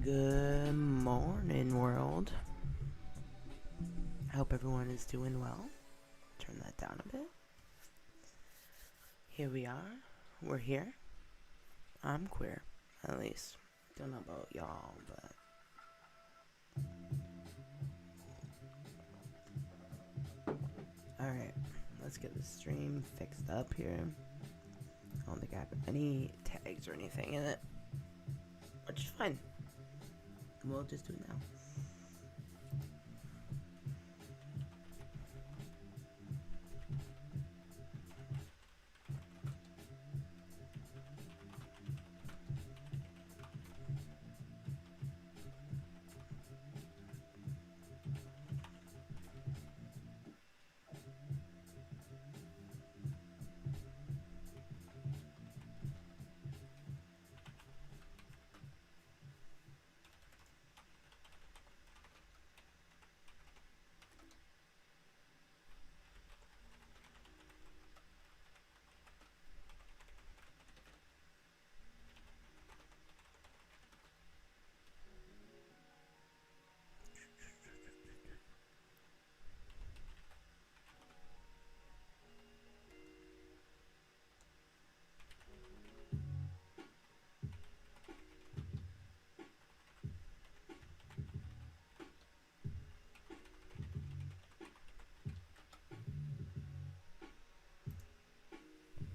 Good morning, world. I hope everyone is doing well. Turn that down a bit. Here we are. We're here. I'm queer, at least. Don't know about y'all, but alright, let's get the stream fixed up here. I don't think I have any tags or anything in it, which is fine. We'll just do it now.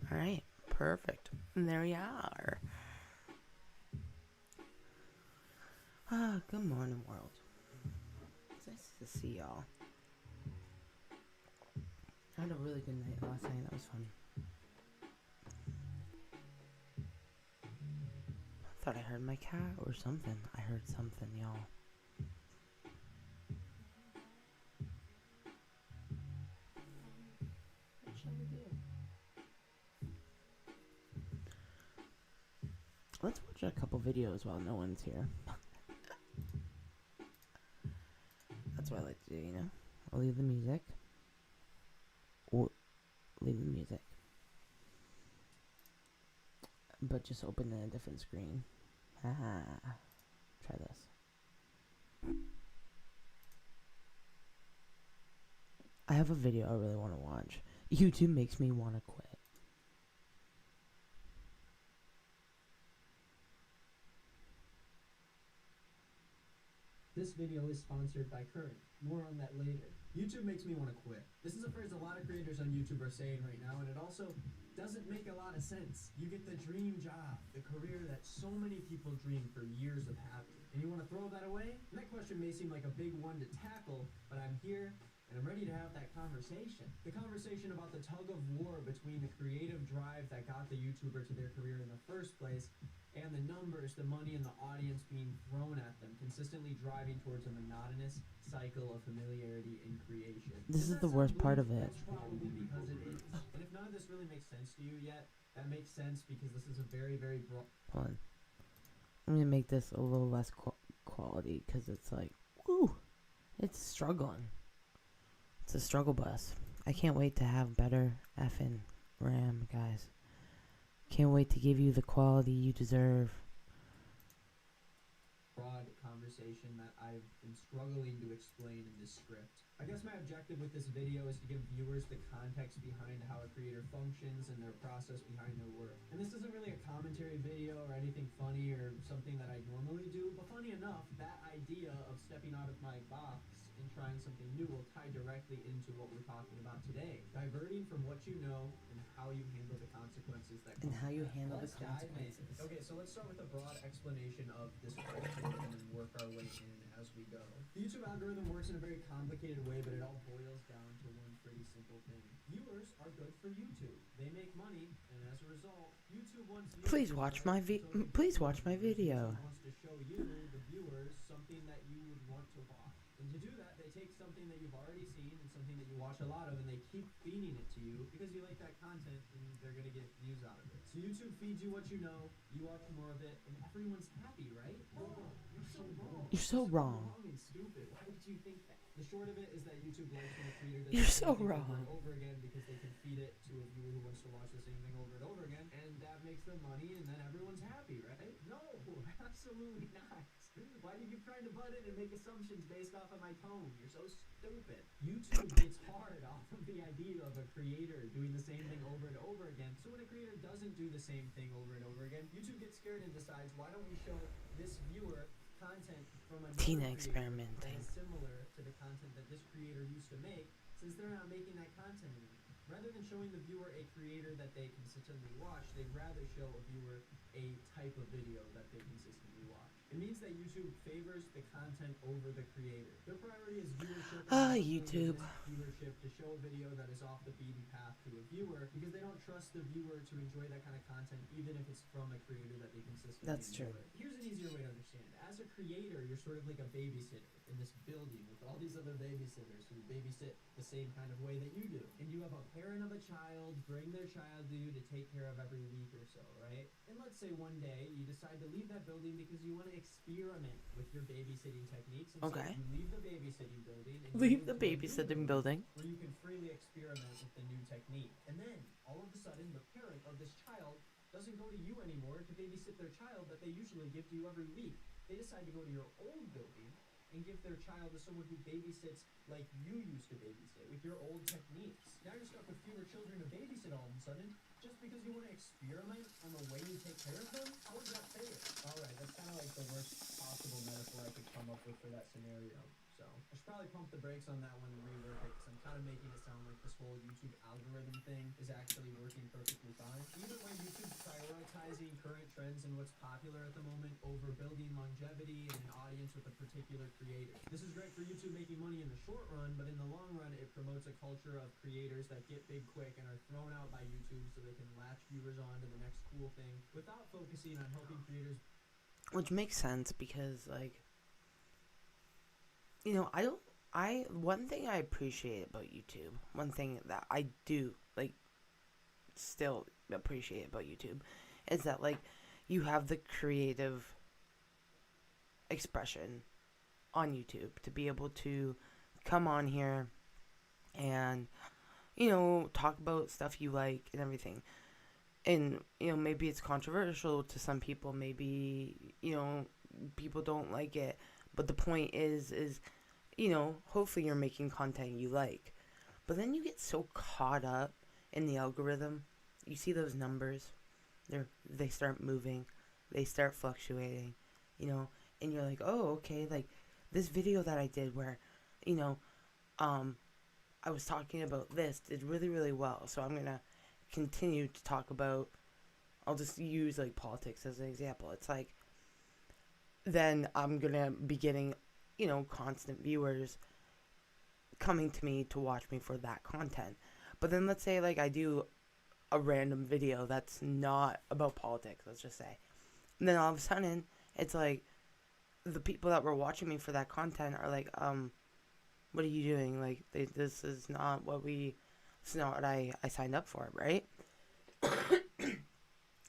Alright, perfect. And there we are. Good morning, world. It's nice to see y'all. I had a really good night last night. That was fun. I thought I heard my cat or something. I heard something, y'all. What shall we do? Let's watch a couple videos while no one's here. That's what I like to do, you know? I'll leave the music. Or leave the music. But just open a different screen. Try this. I have a video I really want to watch. YouTube makes me want to quit. This video is sponsored by Current. More on that later. YouTube makes me want to quit. This is a phrase a lot of creators on YouTube are saying right now, and it also doesn't make a lot of sense. You get the dream job, the career that so many people dream for years of having, and you want to throw that away? And that question may seem like a big one to tackle, but I'm here and I'm ready to have that conversation. The conversation about the tug of war between the creative drive that got the YouTuber to their career in the first place and the numbers, the money, and the audience being thrown at them, consistently driving towards a monotonous cycle of familiarity and creation. This is the worst part of it. That's probably because it is. And if none of this really makes sense to you yet, that makes sense because this is a very, very broad... Hold on. I'm gonna make this a little less quality because it's like, woo, it's struggling. It's a struggle bus. I can't wait to have better effing RAM, guys. Can't wait to give you the quality you deserve. Broad conversation that I've been struggling to explain in this script. I guess my objective with this video is to give viewers the context behind how a creator functions and their process behind their work. And this isn't really a commentary video or anything funny or something that I normally do, but funny enough, that idea of stepping out of my box and trying something new will tie directly into what we're talking about today. Diverting from what you know and how you handle the consequences that come. And how you with that. handle the Let's dive in. consequences. Okay, so let's start with a broad explanation of this question and then work our way in as we go. The YouTube algorithm works in a very complicated way, but it all boils down to one pretty simple thing. Viewers are good for YouTube. They make money, and as a result, YouTube wants you Please watch my please watch my video. wants to show you, the viewers, something that you would want to watch. And to do that, they take something that you've already seen and something that you watch a lot of, and they keep feeding it to you because you like that content and they're going to get views out of it. So YouTube feeds you what you know, you watch more of it, and everyone's happy, right? Wrong. You're so wrong. You're so wrong. Wrong and stupid. Why would you think that? The short of it is that YouTube likes when a creator does You're the same so thing over wrong. and over again because they can feed it to a viewer who wants to watch the same thing over and over again, and that makes them money, and then everyone's happy, right? No, absolutely not. Why do you keep trying to butt in and make assumptions based off of my tone? You're so stupid. YouTube gets hard off of the idea of a creator doing the same thing over and over again. So when a creator doesn't do the same thing over and over again, YouTube gets scared and decides, why don't we show this viewer content from another Tina creator experimenting. that is similar to the content that this creator used to make, since they're not making that content anymore. Rather than showing the viewer a creator that they consistently watch, they'd rather show a viewer a type of video that they consistently watch. It means that YouTube favors the content over the creator. Their priority is viewership. YouTube. Viewership to show a video that is off the beaten path to a viewer because they don't trust the viewer to enjoy that kind of content, even if it's from a creator that they consistently That's enjoy. true. Here's an easier way to understand. As a creator, you're sort of like a babysitter in this building with all these other babysitters who babysit the same kind of way that you do. And you have a parent of a child bring their child to you to take care of every week or so, right? And let's say one day you decide to leave that building because you want to experiment with your babysitting techniques. And Okay. so you leave the babysitting building. And Leave you the move to a new babysitting building. where you can freely experiment with the new technique. And then, all of a sudden, the parent of this child doesn't go to you anymore to babysit their child that they usually give to you every week. They decide to go to your old building and give their child to someone who babysits like you used to babysit with your old techniques. Now you're stuck with fewer children to babysit all of a sudden just because you want to experiment on the way you take care of them? How is that fair? Alright, that's kind of like the worst possible metaphor I could come up with for that scenario. So, I should probably pump the brakes on that one and rework it because I'm kind of making it sound like this whole YouTube algorithm thing is actually working perfectly fine. Either way, YouTube's prioritizing current trends and what's popular at the moment over building longevity and an audience with a particular creator. This is great for YouTube making money in the short run, but in the long run, it promotes a culture of creators that get big quick and are thrown out by YouTube so they can latch viewers on to the next cool thing without focusing on helping creators. Which makes sense because, like, one thing I appreciate about YouTube, one thing that I do, like, still appreciate about YouTube is that, like, you have the creative expression on YouTube to be able to come on here and, talk about stuff you like and everything. And, maybe it's controversial to some people, maybe, people don't like it, but the point is, hopefully you're making content you like. But then you get so caught up in the algorithm. You see those numbers. They start moving. They start fluctuating. And you're like, oh, okay, like this video that I did where, I was talking about this did really, really well. So I'm going to continue to talk about, I'll just use like politics as an example. It's like, then I'm going to be getting constant viewers coming to me to watch me for that content. But then let's say like I do a random video that's not about politics, let's just say. And then all of a sudden, it's like the people that were watching me for that content are like, what are you doing? Like, this is not what I signed up for, right?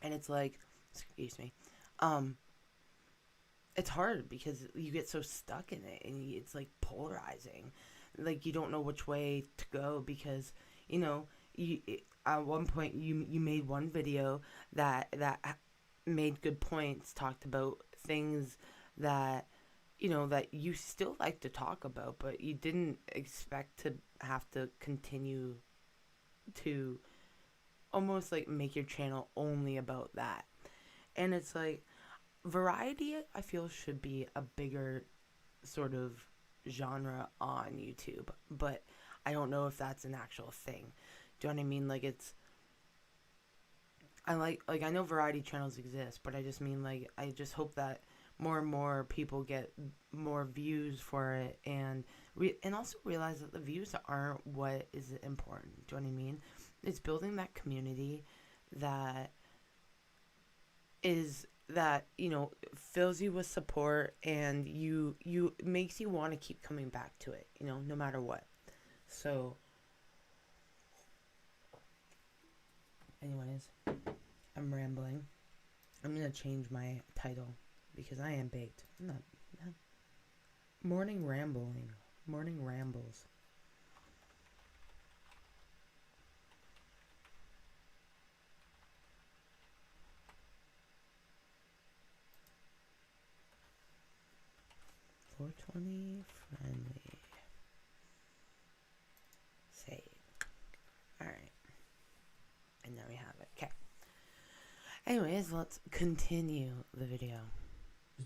And it's like, excuse me, it's hard because you get so stuck in it and it's like polarizing. Like you don't know which way to go because, at one point you made one video that made good points, talked about things that, that you still like to talk about, but you didn't expect to have to continue to almost like make your channel only about that. And it's like, variety, I feel, should be a bigger sort of genre on YouTube, but I don't know if that's an actual thing. Do you know what I mean? Like, I know variety channels exist, but I just mean, like, I just hope that more and more people get more views for it and also realize that the views aren't what is important. Do you know what I mean? It's building that community that fills you with support and you makes you want to keep coming back to it, no matter what. So anyways, I'm rambling. I'm gonna change my title because I am baked. I'm not morning rambling. Morning rambles. .420 friendly. Save. Alright. And now we have it. Okay. Anyways, let's continue the video.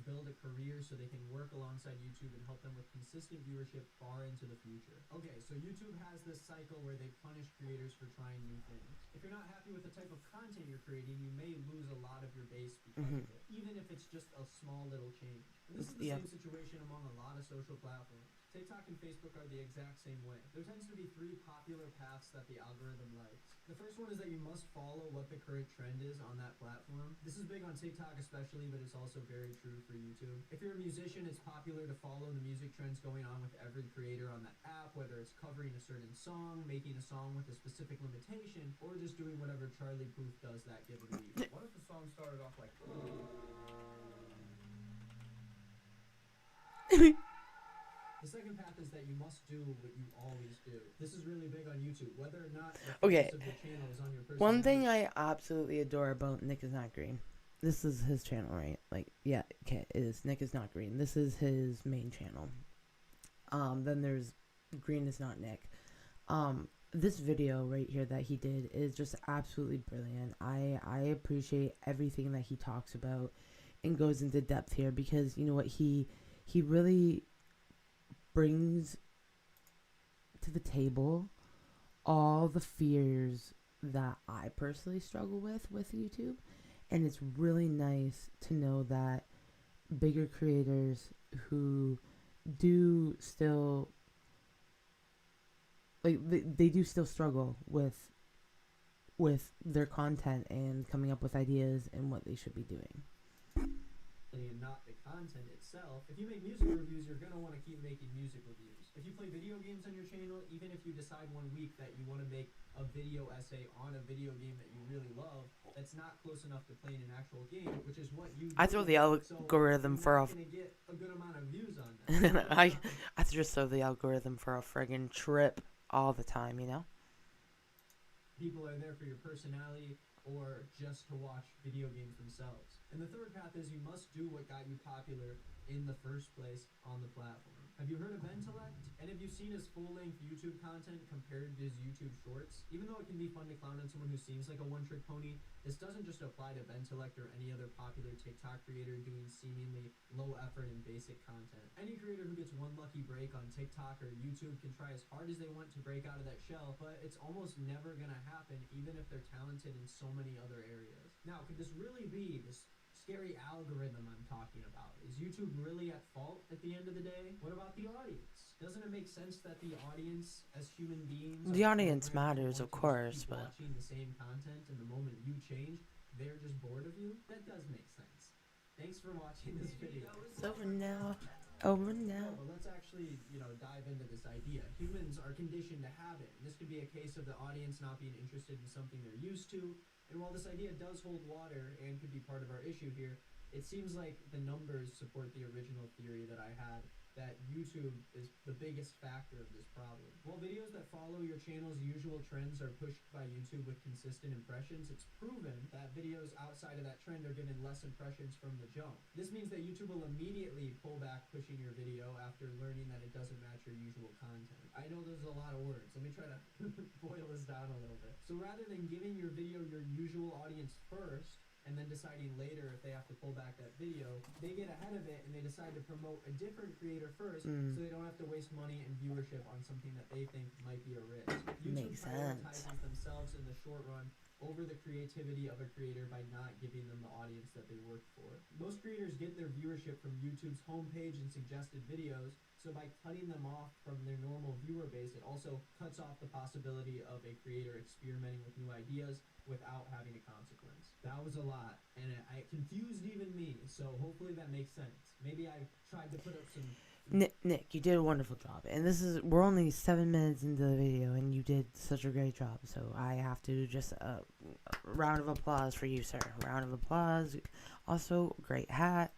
Build a career so they can work alongside YouTube and help them with consistent viewership far into the future. Okay, so YouTube has this cycle where they punish creators for trying new things. If you're not happy with the type of content you're creating, you may lose a lot of your base because of it, even if it's just a small little change. And this is the same situation among a lot of social platforms. TikTok and Facebook are the exact same way. There tends to be 3 popular paths that the algorithm likes. The first one is that you must follow what the current trend is on that platform. This is big on TikTok especially, but it's also very true for YouTube. If you're a musician, it's popular to follow the music trends going on with every creator on that app, whether it's covering a certain song, making a song with a specific limitation, or just doing whatever Charlie Puth does that given week. What if the song started off like... The second path is that you must do what you always do. This is really big on YouTube, whether or not the focus of the channel is on your personal... One thing I absolutely adore about Nick is Not Green. This is his channel, right? Like, yeah, okay, it is. Nick is Not Green. This is his main channel. Then there's Green is Not Nick. This video right here that he did is just absolutely brilliant. I appreciate everything that he talks about and goes into depth here because, you know what, he really brings to the table all the fears that I personally struggle with YouTube. And it's really nice to know that bigger creators who do still, like, they do still struggle with their content and coming up with ideas and what they should be doing. And not the content itself. If you make music reviews, you're going to want to keep making music reviews. If you play video games on your channel, even if you decide one week that you want to make a video essay on a video game that you really love, that's not close enough to play in an actual game, which is what you do. I throw the algorithm for a... Going to get a good amount of views on that. I just throw the algorithm for a friggin' trip all the time, you know? People are there for your personality or just to watch video games themselves. And the third path is you must do what got you popular in the first place on the platform. Have you heard of Ventellect? And have you seen his full-length YouTube content compared to his YouTube shorts? Even though it can be fun to clown on someone who seems like a one-trick pony, this doesn't just apply to Ventellect or any other popular TikTok creator doing seemingly low-effort and basic content. Any creator who gets one lucky break on TikTok or YouTube can try as hard as they want to break out of that shell, but it's almost never gonna happen even if they're talented in so many other areas. Now, could this really be this scary algorithm I'm talking about? Is YouTube really at fault at the end of the day? What about the audience? Doesn't it make sense that the audience, as human beings... The audience matters, of course, but... watching the same content, and the moment you change, they're just bored of you? That does make sense. Thanks for watching this video. It's over now. Over now. But let's actually, dive into this idea. Humans are conditioned to habit, and this could be a case of the audience not being interested in something they're used to. And while this idea does hold water and could be part of our issue here, it seems like the numbers support the original theory that I had, that YouTube is the biggest factor of this problem. While videos that follow your channel's usual trends are pushed by YouTube with consistent impressions, it's proven that videos outside of that trend are given less impressions from the jump. This means that YouTube will immediately pull back pushing your video after learning that it doesn't match your usual content. I know there's a lot of words. Let me try to boil this down a little bit. So rather than giving your video your usual audience first, and then deciding later if they have to pull back that video, they get ahead of it and they decide to promote a different creator first, so they don't have to waste money and viewership on something that they think might be a risk. YouTube prioritizes themselves in the short run over the creativity of a creator by not giving them the audience that they work for. Most creators get their viewership from YouTube's homepage and suggested videos, so by cutting them off from their normal viewer base, it also cuts off the possibility of a creator experimenting with new ideas without having a consequence. That was a lot, and it confused even me, so hopefully that makes sense. Maybe I tried to put up some... Nick, you did a wonderful job, and we're only 7 minutes into the video, and you did such a great job, so I have to just a round of applause for you, sir. Round of applause. Also, great hat.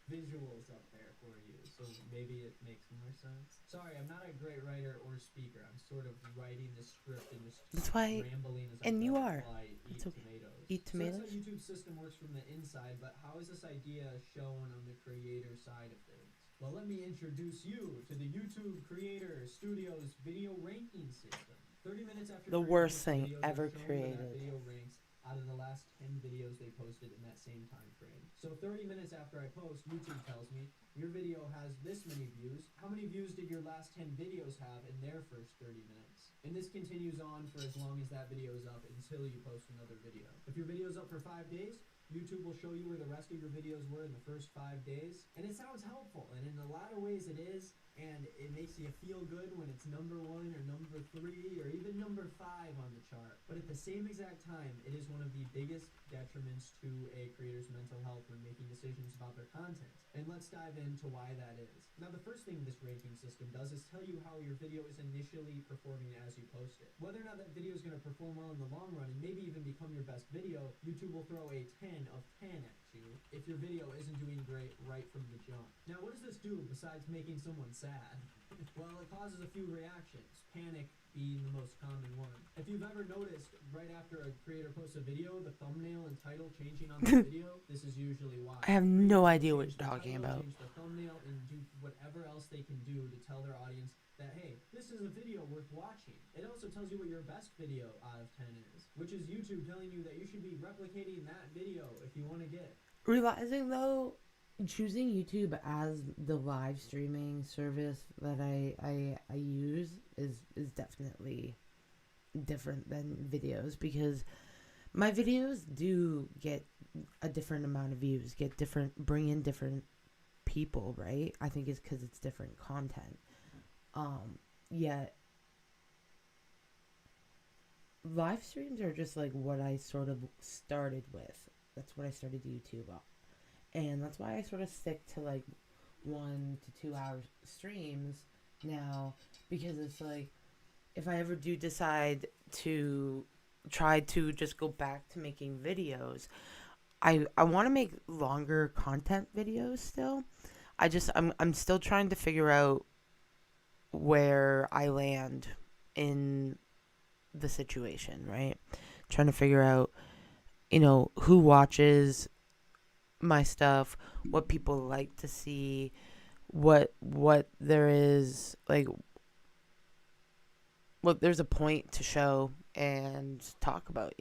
Visuals up there for you, so maybe it makes more sense. Sorry, I'm not a great writer or speaker. I'm sort of writing the script and just That's why, rambling as I and you go are. while I It's eat okay. tomatoes. Eat So that's how tomatoes. YouTube's system works from the inside, but how is this idea shown on the creator side of things? Well, let me introduce you to the YouTube Creator Studios video ranking system. 30 minutes after The creators worst post thing videos are ever shown where that created. video ranks out of the last 10 videos they posted in that same time frame. So 30 minutes after I post, YouTube tells me your video has this many views. How many views did your last 10 videos have in their first 30 minutes? And this continues on for as long as that video is up until you post another video. If your video is up for 5 days, YouTube will show you where the rest of your videos were in the first 5 days. And it sounds helpful, and in a lot of ways it is, and it makes you feel good when it's number 1 or number 3 or even number 5 on the chart. But at the same exact time, it is one of the biggest detriments to a creator's mental health when making decisions about their content. And let's dive into why that is. Now, the first thing this ranking system does is tell you how your video is initially performing as you post it. Whether or not that video is going to perform well in the long run and maybe even become your best video, YouTube will throw a 10 of 10 at you if your video isn't doing great right from the jump. Now, what does this do besides making someone sad? Well, it causes a few reactions, panic being the most common one. If you've ever noticed, right after a creator posts a video, the thumbnail and title changing on the video, this is usually why. I have no idea what you're talking about. Change the thumbnail and do whatever else they can do to tell their audience that, hey, this is a video worth watching. It also tells you what your best video out of 10 is, which is YouTube telling you that you should be replicating that video if you want to get. Realizing though, choosing YouTube as the live streaming service that I use is definitely different than videos, because my videos do get a different amount of views, bring in different people, right? I think it's because it's different content. Yet live streams are just like what I sort of started with. That's what I started YouTube up. And that's why I sort of stick to like 1 to 2 hour streams now, because it's like, if I ever do decide to try to just go back to making videos, I want to make longer content videos still. I'm still trying to figure out where I land in the situation, right? Trying to figure out, who watches my stuff, what people like to see, what there is, like, what there's a point to show and talk about,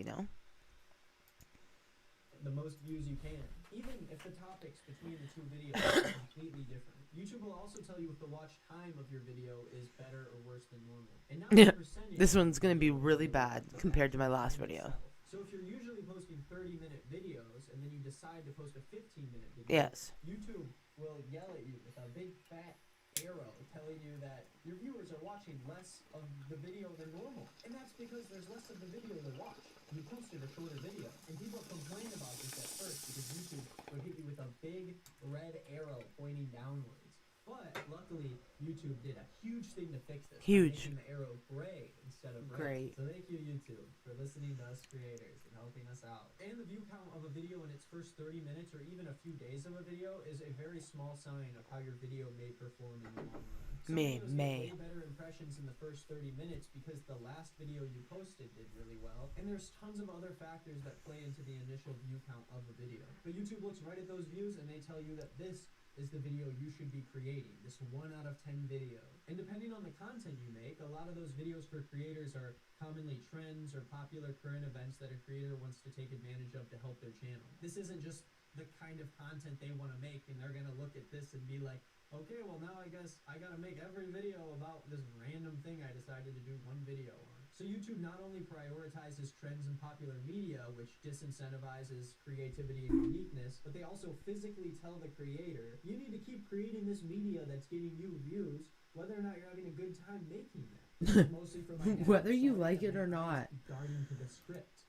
The most views you can, even if the topics between the two videos are completely different. YouTube will also tell you if the watch time of your video is better or worse than normal. And not the percentage. This one's going to be really bad compared to my last video. So if you're usually posting 30-minute videos and then you decide to post a 15-minute video, Yes. YouTube will yell at you with a big fat arrow telling you that your viewers are watching less of the video than normal. And that's because there's less of the video to watch. You posted a shorter video. And people complained about this at first because YouTube would hit you with a big red arrow pointing downwards. But luckily, YouTube did a huge thing to fix this. Huge. By making the arrow gray instead of red. Great. So thank you, YouTube, for listening to us creators and helping us out. And the view count of a video in its first 30 minutes or even a few days of a video is a very small sign of how your video may perform in the long run. Some videos get way better impressions in the first 30 minutes because the last video you posted did really well. And there's tons of other factors that play into the initial view count of a video. But YouTube looks right at those views and they tell you that this is the video you should be creating, this 1 out of 10 video. And depending on the content you make, a lot of those videos for creators are commonly trends or popular current events that a creator wants to take advantage of to help their channel. This isn't just the kind of content they want to make and they're going to look at this and be like, okay, well now I guess I got to make every video about this random thing I decided to do one video on. So YouTube not only prioritizes trends in popular media, which disincentivizes creativity and uniqueness, but they also physically tell the creator, you need to keep creating this media that's getting you views, whether or not you're having a good time making that. This is mostly for my dad. Whether you like it or not. Regarding to the script.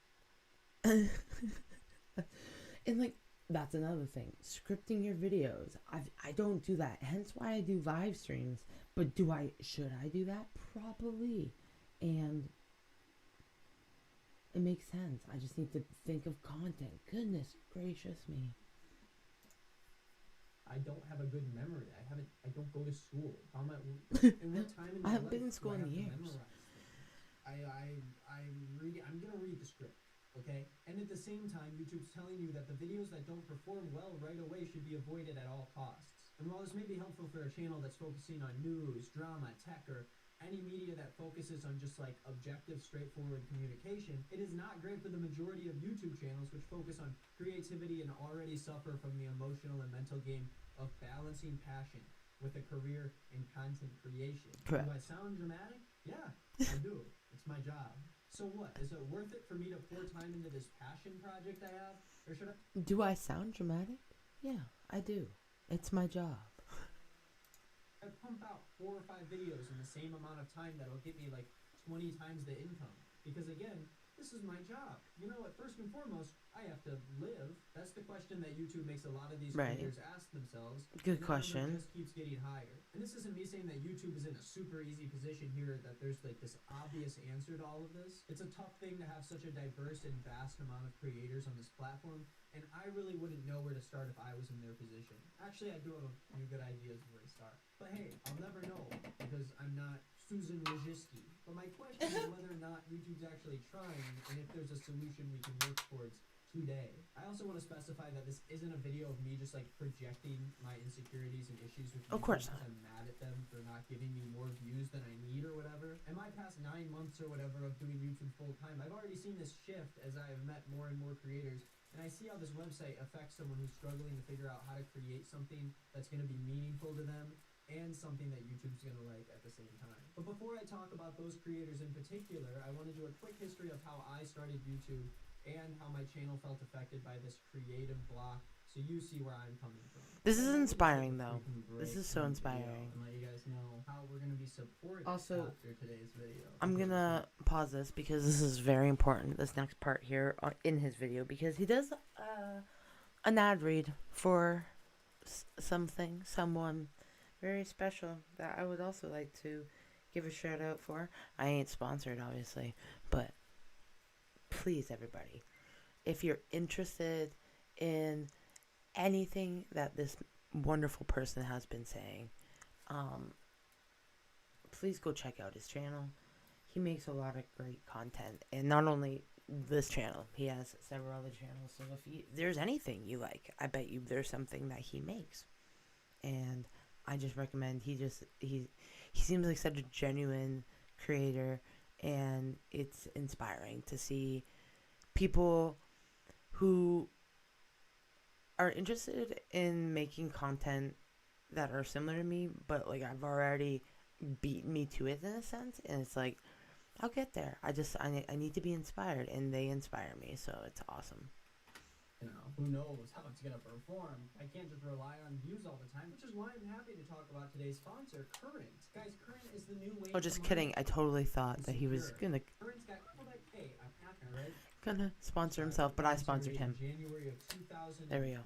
And like, that's another thing. Scripting your videos. I don't do that. Hence why I do live streams. But should I do that? Probably. And it makes sense. I just need to think of content. Goodness gracious me. I don't have a good memory. I don't go to school. How am I? In what time in I my haven't life been in do school I in have to years. memorize things? I'm gonna read the script. Okay? And at the same time, YouTube's telling you that the videos that don't perform well right away should be avoided at all costs. And while this may be helpful for a channel that's focusing on news, drama, tech, or any media that focuses on just like objective, straightforward communication, it is not great for the majority of YouTube channels which focus on creativity and already suffer from the emotional and mental game of balancing passion with a career in content creation. Correct. Do I sound dramatic? Yeah, I do. It's my job. So what? Is it worth it for me to pour time into this passion project I have? Or should I Do I sound dramatic? Yeah, I do. It's my job. pump out 4 or 5 videos in the same amount of time that'll get me like 20 times the income? Because again, this is my job. You know what? First and foremost, I have to live. That's the question that YouTube makes a lot of these Right. creators ask themselves. Good and that question. number just keeps getting higher. And this isn't me saying that YouTube is in a super easy position here, that there's like this obvious answer to all of this. It's a tough thing to have such a diverse and vast amount of creators on this platform, and I really wouldn't know where to start if I was in their position. Actually, I do have a few good ideas of where to start. But hey, I'll never know because I'm not Susan Wojcicki. But my question is whether or not YouTube's actually trying, and if there's a solution we can work towards today. I also want to specify that this isn't a video of me just like projecting my insecurities and issues with YouTube Of course because not. I'm mad at them for not giving me more views than I need or whatever. In my past 9 months or whatever of doing YouTube full time, I've already seen this shift as I've met more and more creators, and I see how this website affects someone who's struggling to figure out how to create something that's going to be meaningful to them and something that YouTube's going to like at the same time. But before I talk about those creators in particular, I want to do a quick history of how I started YouTube and how my channel felt affected by this creative block, so you see where I'm coming from. This is And then we'll inspiring, take a though. freaking break This is from so the video inspiring. and let you guys know how we're going to be supported Also, after today's video. I'm gonna pause this because this is very important. This next part here in his video, because he does an ad read for someone very special that I would also like to give a shout out for. I ain't sponsored, obviously, but please, everybody, if you're interested in anything that this wonderful person has been saying, please go check out his channel. He makes a lot of great content, and not only this channel, he has several other channels. So if there's anything you like, I bet you there's something that he makes, and I just recommend. He seems like such a genuine creator, and it's inspiring to see people who are interested in making content that are similar to me, but like I've already beaten me to it in a sense, and it's like I'll get there. I need to be inspired, and they inspire me, so it's awesome. You know, who knows how it's gonna perform. I can't just rely on views all the time, which is why I'm happy to talk about today's sponsor, Current. Guys, Current is the new way. Oh, just kidding. I totally thought that he was gonna Current's got like, hey, I'm hacker, right? sponsor himself, but I sponsored him. January of 2021, There we go.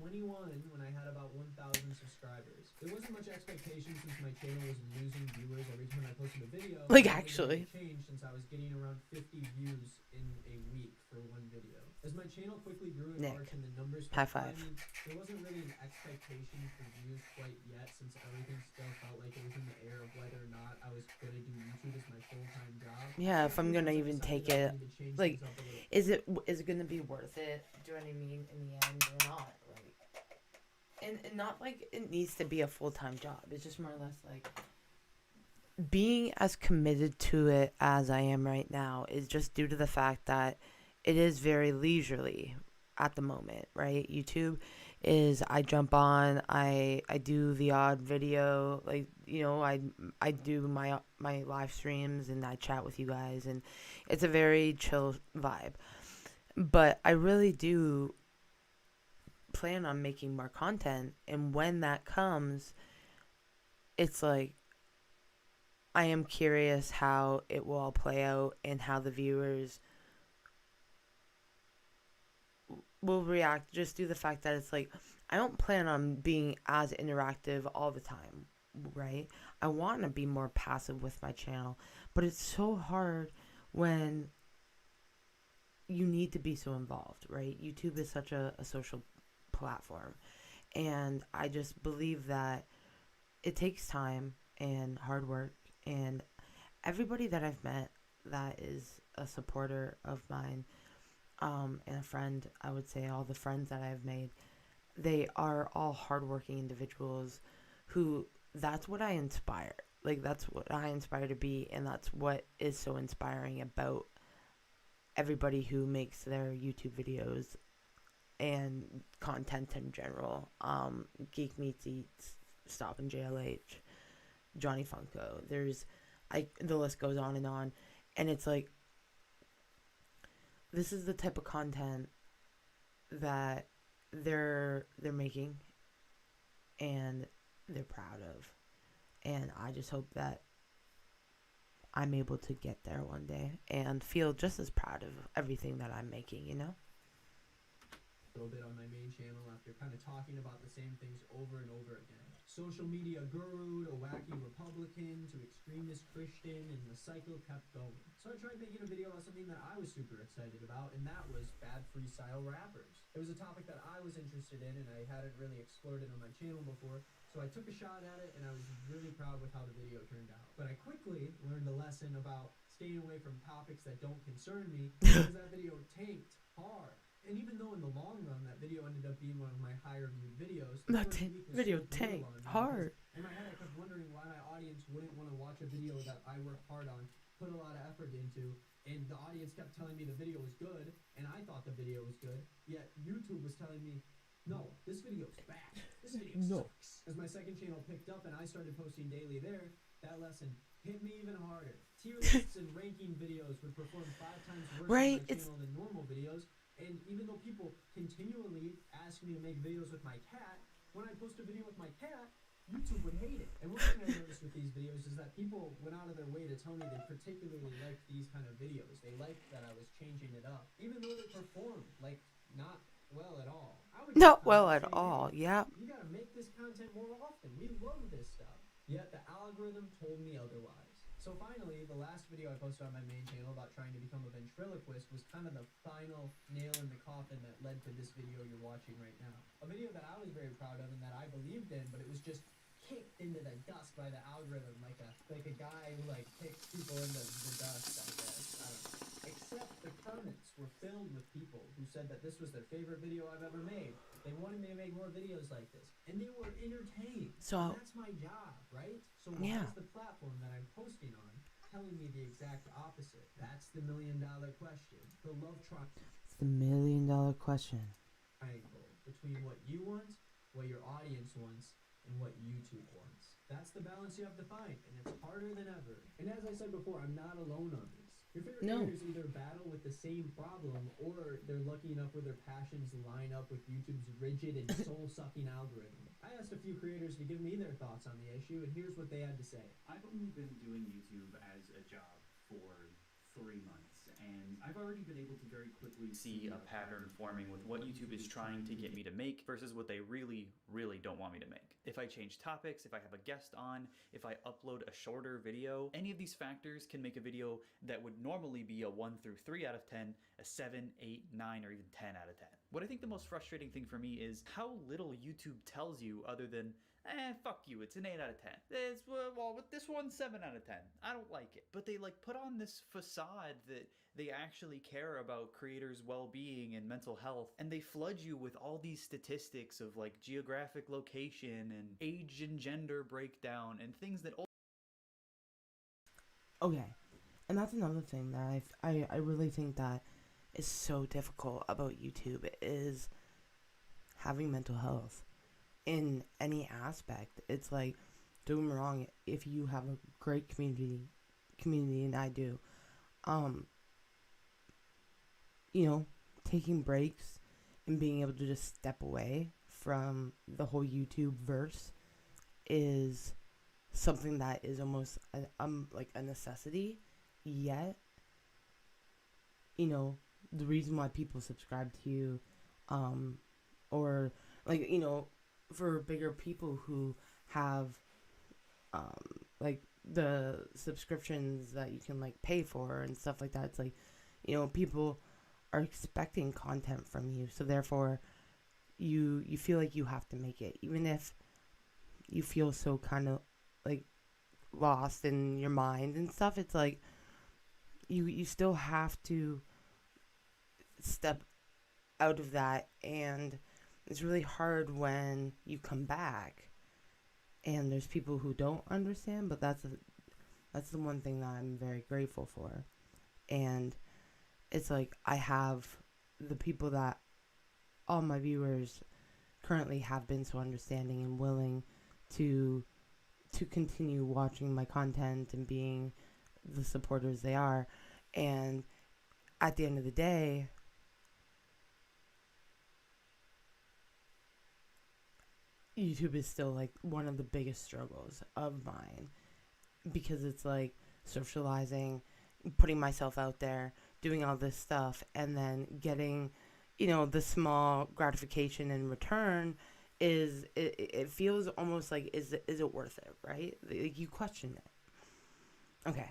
when I had about 1,000 subscribers. There wasn't much expectation since my channel was losing viewers every time I posted a video. Like, It actually. changed since I was getting around 50 views in a week for one video. As my channel quickly grew in Nick, March and the numbers high kept five. climbing, there wasn't really an expectation for views quite yet, since everything still felt like it was in the air of whether or not I was gonna do YouTube as my full-time job. Yeah, if I'm gonna Once I even decided take I it, needed to change like, things up a little. is it gonna be worth it? Do you know what I mean? In the end, or not? Like, and not like it needs to be a full-time job. It's just more or less like being as committed to it as I am right now is just due to the fact that it is very leisurely at the moment, right? YouTube is, I jump on, I do the odd video, like, you know, I do my live streams and I chat with you guys, and it's a very chill vibe. But I really do plan on making more content, and when that comes, it's like I am curious how it will all play out and how the viewers will react, just due to the fact that it's like I don't plan on being as interactive all the time, right? I want to be more passive with my channel, but it's so hard when you need to be so involved, right? YouTube is such a social platform, And I just believe that it takes time and hard work. And everybody that I've met that is a supporter of mine, and a friend, I would say all the friends that I've made, they are all hardworking individuals who, that's what I inspire. Like, that's what I inspire to be, and that's what is so inspiring about everybody who makes their YouTube videos and content in general. Geek Meets Eats, Stop and JLH, Johnny Funko. The list goes on, and it's like, this is the type of content that they're making, and they're proud of, and I just hope that I'm able to get there one day and feel just as proud of everything that I'm making, you know? A little bit on my main channel after kind of talking about the same things over and over again. Social media guru to wacky Republican to extremist Christian, and the cycle kept going. So I tried making a video about something that I was super excited about, and that was bad freestyle rappers. It was a topic that I was interested in, and I hadn't really explored it on my channel before, so I took a shot at it, and I was really proud with how the video turned out. But I quickly learned a lesson about staying away from topics that don't concern me, because that video tanked hard. And even though in the long run that video ended up being one of my higher viewed videos, the That first week was video so brutal tanked on me hard. because in my head I kept wondering why my audience wouldn't want to watch a video that I worked hard on, put a lot of effort into, and the audience kept telling me the video was good, and I thought the video was good, yet YouTube was telling me, no, this video's bad. This video sucks. As my second channel picked up and I started posting daily there, that lesson hit me even harder. Tier lists and ranking videos would perform 5 times worse Right, on my channel than normal videos. And even though people continually ask me to make videos with my cat, when I post a video with my cat, YouTube would hate it. And one thing I noticed with these videos is that people went out of their way to tell me they particularly liked these kind of videos. They liked that I was changing it up, even though they performed like not well at all. I would Not well say, at all, hey, yeah. you gotta make this content more often. We love this stuff. Yet the algorithm told me otherwise. So finally, the last video I posted on my main channel about trying to become a ventriloquist was kind of the final nail in the coffin that led to this video you're watching right now. A video that I was very proud of and that I believed in, but it was just kicked into the dust by the algorithm like a guy who like kicks people into the dust, I guess. I don't know. Except the comments were filled with people who said that this was their favorite video I've ever made. They wanted me to make more videos like this, and they were entertaining. So that's my job, right? So yeah. why is the platform that I'm posting on telling me the exact opposite? That's the $1 million question. The love It's the $1 million question. triangle between what you want, what your audience wants, and what YouTube wants. That's the balance you have to find, and it's harder than ever. And as I said before, I'm not alone on this. Your favorite creators either battle with the same problem, or they're lucky enough where their passions line up with YouTube's rigid and soul-sucking algorithm. I asked a few creators to give me their thoughts on the issue, and here's what they had to say. I've only been doing YouTube as a job for 3 months, and I've already been able to very quickly see a pattern forming with what YouTube is trying to get me to make versus what they really, really don't want me to make. If I change topics, if I have a guest on, if I upload a shorter video, any of these factors can make a video that would normally be a 1 through 3 out of 10, a 7, 8, 9, or even 10 out of 10. What I think the most frustrating thing for me is how little YouTube tells you other than, fuck you, it's an 8 out of 10. With this one, 7 out of 10. I don't like it. But they put on this facade that they actually care about creators' well-being and mental health, and they flood you with all these statistics of geographic location and age and gender breakdown and things that... Okay, and that's another thing that I really think that is so difficult about YouTube is having mental health in any aspect. It's like, don't get me wrong, if you have a great community, and I do, taking breaks and being able to just step away from the whole YouTube verse is something that is almost a necessity. Yet, the reason why people subscribe to you, or for bigger people who have the subscriptions that you can pay for and stuff like that, it's people are expecting content from you, so therefore you feel like you have to make it, even if you feel so kind of like lost in your mind and stuff. It's like you still have to step out of that, and it's really hard when you come back and there's people who don't understand. But that's the one thing that I'm very grateful for. And it's like I have the people that all my viewers currently have been so understanding and willing to continue watching my content and being the supporters they are. And at the end of the day, YouTube is still like one of the biggest struggles of mine, because it's like socializing, putting myself out there, doing all this stuff, and then getting, the small gratification in return. It feels almost like, is it worth it, right? Like, you question it. Okay.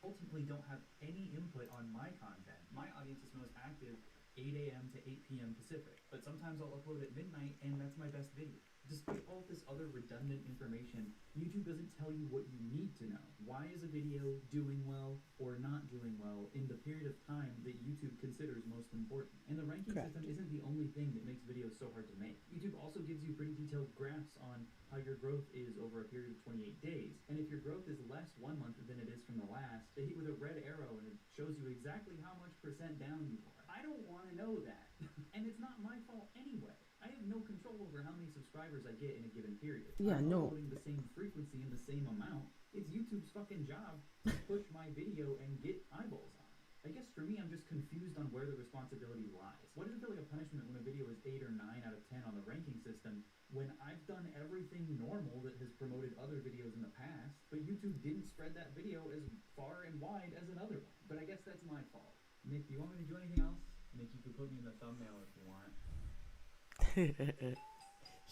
Ultimately don't have any input on my content. My audience is most active 8 a.m. to 8 p.m. Pacific, but sometimes I'll upload at midnight and that's my best video. Despite all this other redundant information, YouTube doesn't tell you what you need to know. Why is a video doing well or not doing well in the period of time that YouTube considers most important? And the ranking Correct. system isn't the only thing that makes videos so hard to make. YouTube also gives you pretty detailed graphs on how your growth is over a period of 28 days. And if your growth is less 1 month than it is from the last, they hit with a red arrow and it shows you exactly how much % down you are. I don't want to know that. And it's not my fault anyway. I have no control over how many subscribers I get in a given period. Yeah, I'm no. uploading the same frequency and the same amount. It's YouTube's fucking job to push my video and get eyeballs on it. I guess for me, I'm just confused on where the responsibility lies. Why does it feel like a punishment when a video is 8 or 9 out of 10 on the ranking system when I've done everything normal that has promoted other videos in the past, but YouTube didn't spread that video as far and wide as another one? But I guess that's my fault. Nick, do you want me to do anything else? Nick, you could put me in the thumbnail if you want.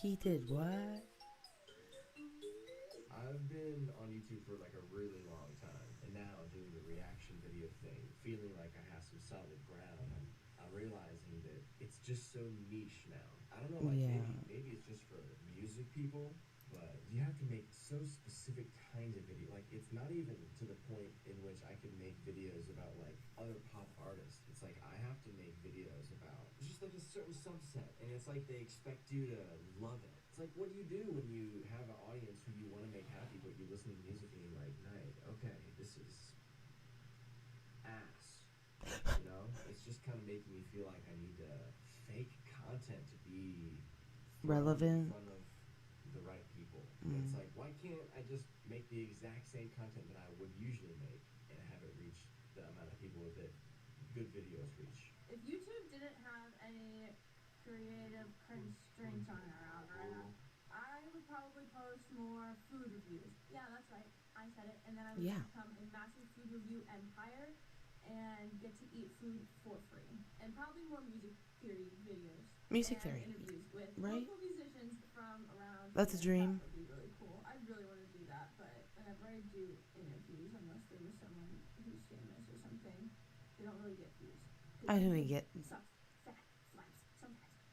He did what? I've been on YouTube for like a really long time, and now doing the reaction video thing, feeling like I have some solid ground. I'm realizing that it's just so niche now. I don't know, like Yeah. maybe it's just for music people, but you have to make so specific kinds of video. Like, it's not even to the point in which I can make videos about like other pop artists. It's like I have to make videos about just like a certain subset, and it's like they expect you to love it. It's like, what do you do when you have an audience who you want to make happy, but you listen to music and you're like, night, okay, this is ass. You know, it's just kind of making me feel like I need to fake content to be Relevant. in front of the right people. It's like, why can't I just make the exact same content that I would usually make and have it reach the amount of people that good videos reach? If YouTube didn't have any creative constraints on our algorithm, I would probably post more food reviews. Yeah, that's right. I said it. And then I would become a massive food review empire and get to eat food for free. And probably more music theory videos. Music and theory. interviews with Right? local musicians from around. That's a dream. That would be really cool. I really want to do that, but whenever I do interviews, unless there was someone who's famous or something, they don't really get views. I only get. Sucks. Fat. Flaps. Sometimes.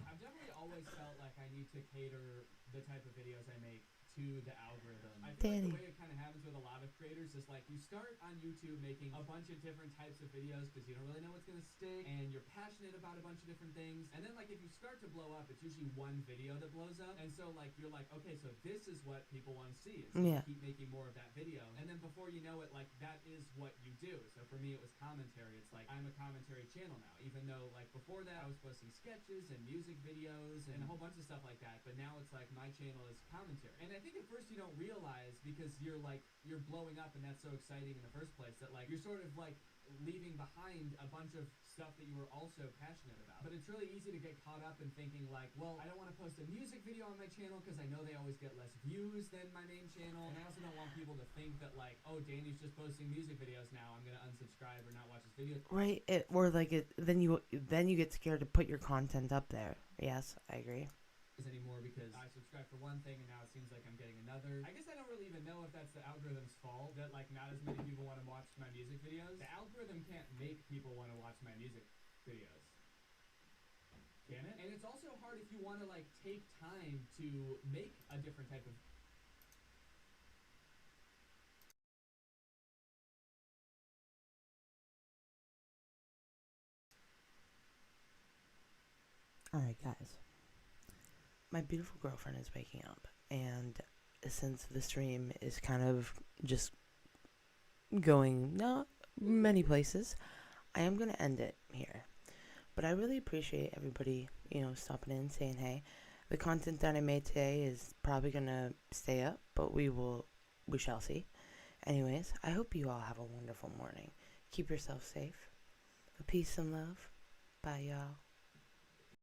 I've definitely always felt like I need to cater the type of videos I make to the algorithm. I feel like the way it kind of happens with a lot of creators is like you start on YouTube making a bunch of different types of videos because you don't really know what's going to stick and you're passionate about a bunch of different things. And then like if you start to blow up, it's usually one video that blows up. And so like you're like, okay, so this is what people want to see. So you keep making more of that video. And then before you know it, like that is what you do. So for me, it was commentary. It's like I'm a commentary channel now, even though like before that I was posting sketches and music videos and a whole bunch of stuff like that. But now it's like my channel is commentary. And I think at first you don't realize because you're blowing up and that's so exciting in the first place that like you're sort of like leaving behind a bunch of stuff that you were also passionate about. But it's really easy to get caught up in thinking like, well, I don't want to post a music video on my channel because I know they always get less views than my main channel. And I also don't want people to think that like, oh, Danny's just posting music videos now, I'm gonna unsubscribe or not watch his videos. Right. Then you get scared to put your content up there. Yes, I agree. Anymore because I subscribe for one thing and now it seems like I'm getting another. I guess I don't really even know if that's the algorithm's fault that like not as many people want to watch my music videos. The algorithm can't make people want to watch my music videos. scan it. And it's also hard if you want to like take time to make a different type of. Alright, guys. My beautiful girlfriend is waking up, and since the stream is kind of just going not many places, I am going to end it here. But I really appreciate everybody, stopping in, saying hey. The content that I made today is probably going to stay up, but we shall see. Anyways, I hope you all have a wonderful morning. Keep yourself safe. Peace and love. Bye, y'all.